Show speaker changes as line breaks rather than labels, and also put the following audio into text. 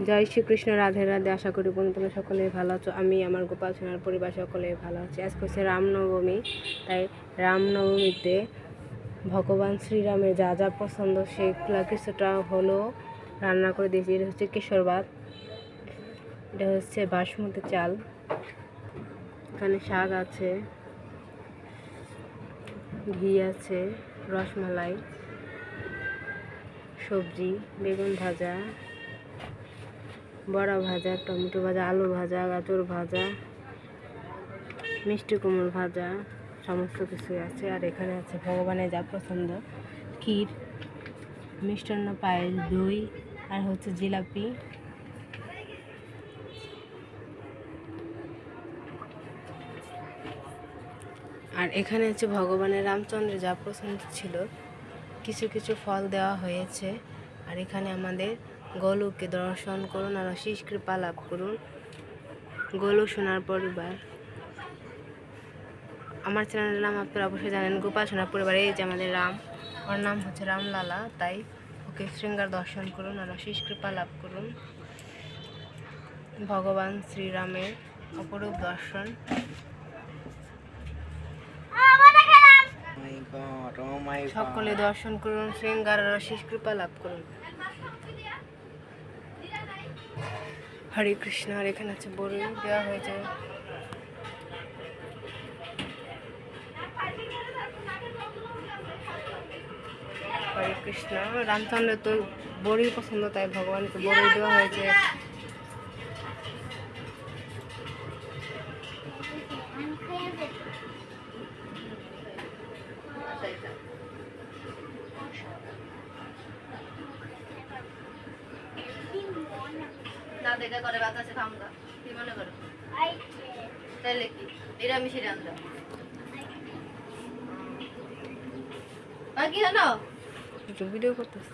জয় শ্রীকৃষ্ণ, রাধে রাধে। আশা করি বন্ধু তোমরা সকলে ভালো আছো। আমি আমার গোপাল সোনার পরিবার সকলে ভালো আছি। আজকে হচ্ছে রামনবমী, তাই রামনবমীতে ভগবান শ্রীরামের যা যা পছন্দ সেগুলো কিছুটা হলো রান্না করে দিয়েছি। এটা হচ্ছে কেশর ভাত, এটা হচ্ছে বাসমতি চাল, এখানে শাক আছে, ঘি আছে, রসমালাই, সবজি, বেগুন ভাজা, বড়া ভাজা, টমেটো ভাজা, আলু ভাজা, গাজর ভাজা, মিষ্টি কুমড়ো ভাজা, সমস্ত কিছু আছে। আর এখানে আছে ভগবানের যা পছন্দ, ক্ষীর, মিষ্টান্ন, পায়েস, দই, আর হচ্ছে জিলাপি। আর এখানে হচ্ছে ভগবানের রামচন্দ্রের যা পছন্দ ছিল কিছু কিছু ফল দেওয়া হয়েছে। আর এখানে আমাদের গোলুকে দর্শন করুন আর অশেষ কৃপা লাভ করুন। গোলু সোনার পরিবার, আমার চ্যানেলের নাম আপনারা অবশ্যই জানেন, গোপাল সোনার পরিবার। এই যে আমাদের রাম, ওর নাম হচ্ছে রামলালা, তাই ওকে শৃঙ্গার দর্শন করুন আর অশেষ কৃপা লাভ করুন। ভগবান শ্রীরামের অপরূপ দর্শন। সকলে দর্শন করুন, শৃঙ্গার আর অশেষ কৃপা লাভ করুন। হরে কৃষ্ণ। আর এখানে হচ্ছে বড়ি দেওয়া হয়েছে। হরে কৃষ্ণ। রামচন্দ্রের তো বড়ি পছন্দ, তাই ভগবানকে বড়ি দেওয়া হয়েছে। না দেখা করে বাতাসে খামগা, কি মনে করো? তাইলে কি নিরামিষই রান্না? কি জানো? একটু ভিডিও করতেছে।